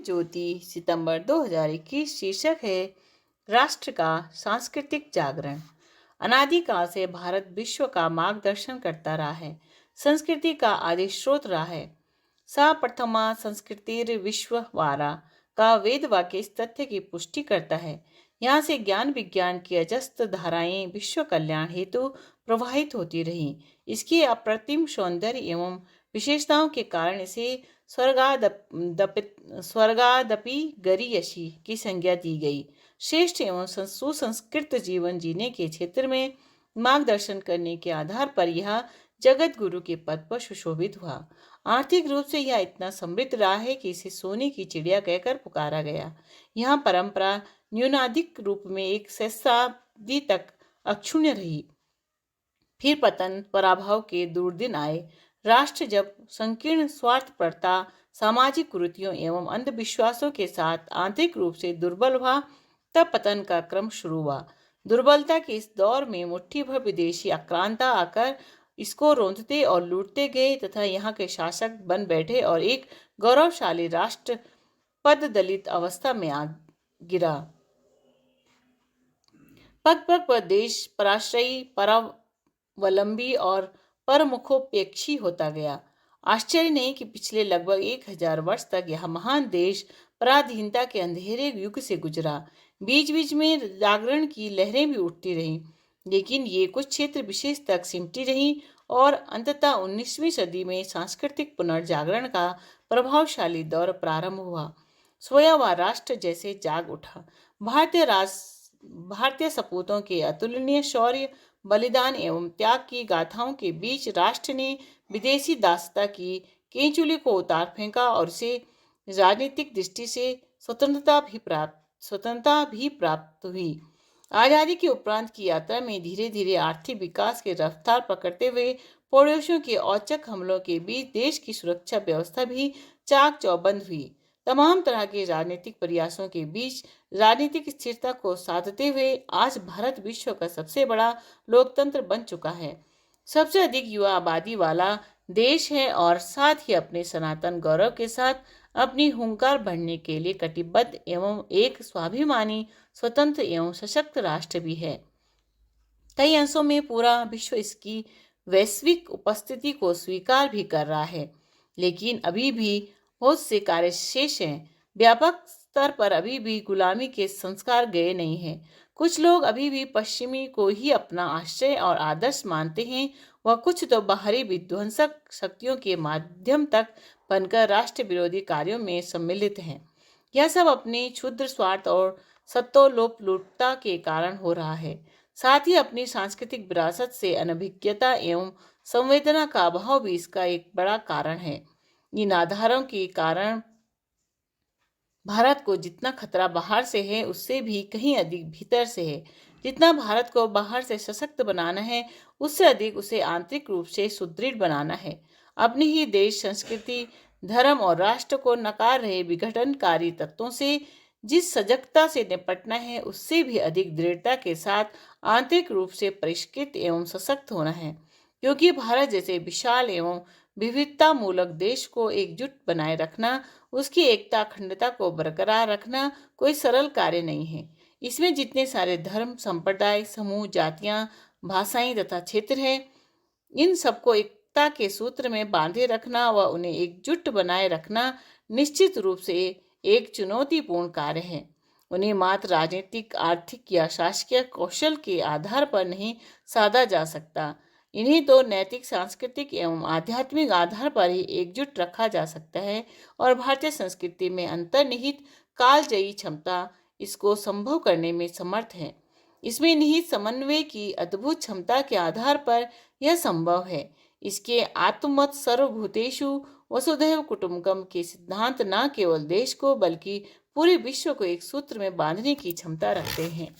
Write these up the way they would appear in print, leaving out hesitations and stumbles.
ज्योति सितंबर 2021 शीर्षक है राष्ट्र का सांस्कृतिक जागरण। अनादिकाल से भारत विश्व का मार्गदर्शन करता रहा है, संस्कृति का आदि स्रोत रहा है। सा प्रथमा संस्कृतिर विश्ववारा का वेद वाक्य इस तथ्य की पुष्टि करता है। यहाँ से ज्ञान विज्ञान की अजस्त्र धाराएं विश्व कल्याण हेतु प्रवाहित होती रहीं। इसके अप्रतिम सौंदर्य एवं विशेषताओं के कारण इसे स्वर्गादपि गरीयसी की संज्ञा दी गई। श्रेष्ठ एवं सुसंस्कृत जीवन जीने के क्षेत्र में मार्गदर्शन करने के आधार पर यह जगत गुरु के पद पर सुशोभित हुआ। आर्थिक रूप से यह इतना समृद्ध रहा है कि इसे सोने की चिड़िया कहकर पुकारा गया। यह परंपरा न्यूनाधिक रूप में एक सहस्राब्दी तक अक्षुण्य रही। फिर पतन पराभव के दुर्दिन आए। राष्ट्र जब संकीर्ण स्वार्थपरता, सामाजिक कुरीतियों एवं अंधविश्वासों के साथ आंतरिक रूप से दुर्बल हुआ, तब पतन का क्रम शुरू हुआ। दुर्बलता के इस दौर में मुट्ठी भर विदेशी आक्रांता आकर इसको रौंदते और लूटते गए तथा यहाँ के शासक बन बैठे और एक गौरवशाली राष्ट्र पद दलित अवस्था में आ गिरा। पग पग पर देश पराश्रयी, परावलंबी और परमुखोपेक्षी होता गया। आश्चर्य नहीं कि पिछले लगभग 1000 वर्ष तक यह महान देश पराधीनता के अंधेरे युग से गुजरा। बीच बीच में जागरण की लहरें भी उठती रहीं, लेकिन ये कुछ क्षेत्र विशेष तक सिमटी रहीं और अंततः 19वीं सदी में सांस्कृतिक पुनर्जागरण का प्रभावशाली दौर प्रारंभ हुआ। सोया हुआ राष्ट्र जैसे जाग उठा। भारतीय सपूतों के अतुलनीय शौर्य, बलिदान एवं त्याग की गाथाओं के बीच राष्ट्र ने विदेशी दासता की केंचुली को उतार फेंका और उसे राजनीतिक दृष्टि से स्वतंत्रता भी प्राप्त हुई। आजादी के उपरांत की यात्रा में धीरे धीरे आर्थिक विकास के रफ्तार पकड़ते हुए पड़ोसियों के औचक हमलों के बीच देश की सुरक्षा व्यवस्था भी चाक चौबंद हुई। तमाम तरह के राजनीतिक प्रयासों के बीच राजनीतिक स्थिरता को साधते हुए आज भारत विश्व का सबसे बड़ा लोकतंत्र बन चुका है, सबसे अधिक युवा आबादी वाला देश है और साथ ही अपने सनातन गौरव के साथ अपनी हुंकार बढ़ने के लिए कटिबद्ध एवं एक स्वाभिमानी, स्वतंत्र एवं सशक्त राष्ट्र भी है। कई अंशों में पूरा विश्व इसकी वैश्विक उपस्थिति को स्वीकार भी कर रहा है, लेकिन अभी भी बहुत से कार्य शेष हैं। व्यापक स्तर पर अभी भी गुलामी के संस्कार गए नहीं हैं। कुछ लोग अभी भी पश्चिमी को ही अपना आश्रय और आदर्श मानते हैं, वह कुछ तो बाहरी विध्वंसक शक्तियों के माध्यम तक बनकर राष्ट्र विरोधी कार्यों में सम्मिलित हैं। यह सब अपने क्षुद्र स्वार्थ और सत्तालोलुपता के कारण हो रहा है। साथ ही अपनी सांस्कृतिक विरासत से अनभिज्ञता एवं संवेदना का अभाव भी इसका एक बड़ा कारण है। इन आधारों के कारण भारत को जितना खतरा बाहर से है, उससे भी कहीं अधिक भीतर से है। जितना भारत को बाहर से सशक्त बनाना है, उससे अधिक उसे आंतरिक रूप से सुदृढ़ बनाना है। अपने ही देश, संस्कृति, धर्म और राष्ट्र को नकार रहे विघटनकारी तत्वों से जिस सजगता से निपटना है, उससे भी अधिक दृढ़ता के साथ आंतरिक रूप से परिष्कृत एवं सशक्त होना है। क्योंकि भारत जैसे विशाल एवं विविधता मूलक देश को एकजुट बनाए रखना, उसकी एकता अखंडता को बरकरार रखना कोई सरल कार्य नहीं है। इसमें जितने सारे धर्म, संप्रदाय, समूह, जातियां, भाषाएं तथा क्षेत्र हैं, इन सबको एकता के सूत्र में बांधे रखना व उन्हें एकजुट बनाए रखना निश्चित रूप से एक चुनौतीपूर्ण कार्य है। उन्हें मात्र राजनीतिक, आर्थिक या शासकीय कौशल के आधार पर नहीं साधा जा सकता। इन्हें तो नैतिक, सांस्कृतिक एवं आध्यात्मिक आधार पर ही एकजुट रखा जा सकता है और भारतीय संस्कृति में अंतर्निहित कालजयी क्षमता इसको संभव करने में समर्थ है। इसमें निहित समन्वय की अद्भुत क्षमता के आधार पर यह संभव है। इसके आत्ममत सर्वभूतेषु वसुधैव कुटुम्बकम के सिद्धांत न केवल देश को बल्कि पूरे विश्व को एक सूत्र में बांधने की क्षमता रखते हैं।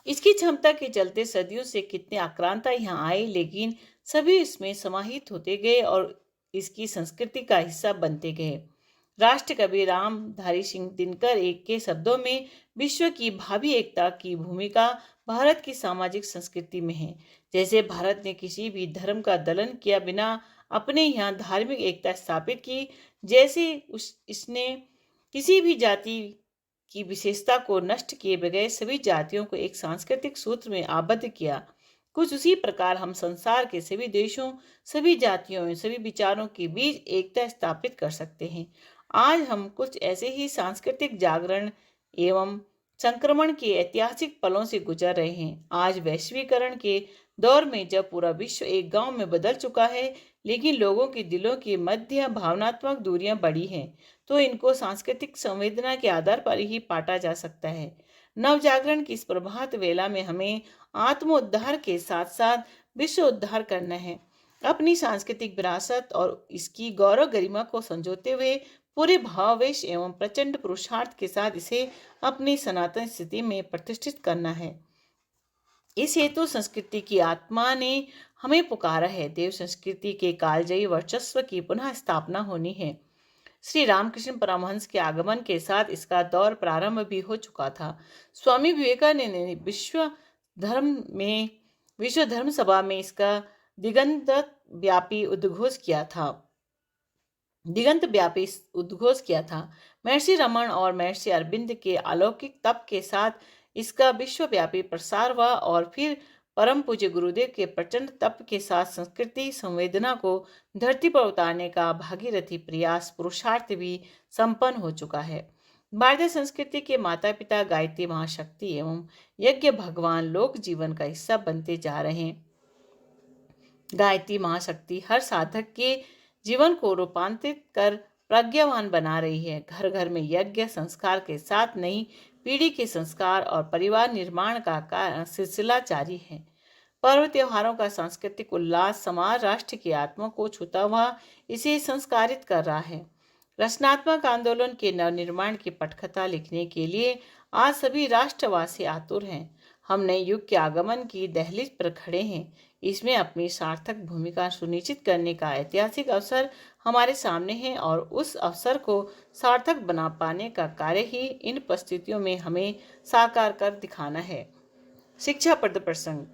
इसकी क्षमता के चलते सदियों से कितने आक्रांता यहाँ आए, लेकिन सभी इसमें समाहित होते गए और इसकी संस्कृति का हिस्सा बनते गए। राष्ट्र कवि रामधारी सिंह दिनकर एक के शब्दों में विश्व की भावी एकता की भूमिका भारत की सामाजिक संस्कृति में है। जैसे भारत ने किसी भी धर्म का दलन किया बिना अपने यहाँ धार्मिक एकता स्थापित की, जैसे इसने किसी भी जाति की विशेषता को नष्ट किए बगैर सभी जातियों को एक सांस्कृतिक सूत्र में आबद्ध किया। कुछ उसी प्रकार हम संसार के सभी देशों, सभी जातियों एवं सभी विचारों के बीच एकता स्थापित कर सकते हैं। आज हम कुछ ऐसे ही सांस्कृतिक जागरण एवं संक्रमण के ऐतिहासिक पलों से गुजर रहे हैं। आज वैश्वीकरण के दौर में जब पूरा विश्व एक गांव में बदल चुका है, लेकिन लोगों के दिलों के मध्य भावनात्मक दूरियां बढ़ी हैं, तो इनको सांस्कृतिक संवेदना के आधार पर ही पाटा जा सकता है। नव जागरण की इस प्रभात वेला में हमें आत्मोद्धार के साथ साथ विश्व उद्धार करना है। अपनी सांस्कृतिक विरासत और इसकी गौरव गरिमा को संजोते हुए पूरे भावावेश एवं प्रचंड पुरुषार्थ के साथ इसे अपनी सनातन स्थिति में प्रतिष्ठित करना है। इस हेतु संस्कृति की आत्मा ने हमें पुकारा है। देव संस्कृति के कालजयी वर्चस्व की पुनः स्थापना होनी है। श्री रामकृष्ण परमहंस के आगमन के साथ इसका दौर प्रारंभ भी हो चुका था। स्वामी विवेकानंद ने विश्व धर्म सभा में इसका दिगंत व्यापी उद्घोष किया था। महर्षि रमन और महर्षि अरविंद के अलौकिक तप के साथ इसका विश्वव्यापी प्रसार हुआ और फिर परम पूज्य गुरुदेव के प्रचंड तप के साथ संस्कृति संवेदना को धरती पर उतारने का भागीरथी प्रयास पुरुषार्थ भी संपन्न हो चुका है। भारतीय संस्कृति के माता पिता गायत्री महाशक्ति एवं यज्ञ भगवान लोक जीवन का हिस्सा बनते जा रहे हैं। गायत्री महाशक्ति हर साधक के जीवन को रूपांतरित कर प्रज्ञावान बना रही है। घर घर में यज्ञ संस्कार के साथ नई पीढ़ी के संस्कार और परिवार निर्माण का सिलसिला जारी है। पर्व त्योहारों का सांस्कृतिक उल्लास समाज राष्ट्र की आत्मा को छूता हुआ इसे संस्कारित कर रहा है। रचनात्मक आंदोलन के नवनिर्माण की पटकथा लिखने के लिए आज सभी राष्ट्रवासी आतुर हैं। हम नए युग के आगमन की दहलीज पर खड़े हैं। इसमें अपनी सार्थक भूमिका सुनिश्चित करने का ऐतिहासिक अवसर हमारे सामने है और उस अवसर को सार्थक बना पाने का कार्य ही इन परिस्थितियों में हमें साकार कर दिखाना है। शिक्षाप्रद प्रसंग।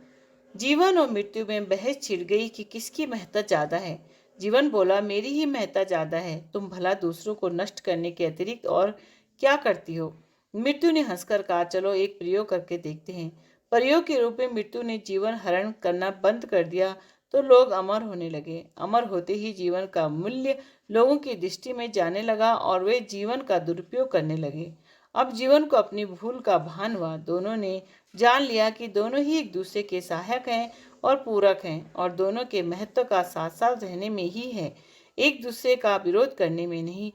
जीवन और मृत्यु में बहस छिड़ गई कि किसकी महत्ता ज्यादा है। जीवन बोला, मेरी ही महत्ता ज्यादा है। तुम भला दूसरों को नष्ट करने के अतिरिक्त और क्या करती हो। मृत्यु ने हंसकर कहा, चलो एक प्रयोग करके देखते हैं। प्रयोग के रूप में मृत्यु ने जीवन हरण करना बंद कर दिया तो लोग अमर होने लगे। अमर होते ही जीवन का मूल्य लोगों की दृष्टि में जाने लगा और वे जीवन का दुरुपयोग करने लगे। अब जीवन को अपनी भूल का भान हुआ। दोनों ने जान लिया कि दोनों ही एक दूसरे के सहायक हैं और पूरक हैं और दोनों के महत्व का साथ साथ रहने में ही है, एक दूसरे का विरोध करने में नहीं।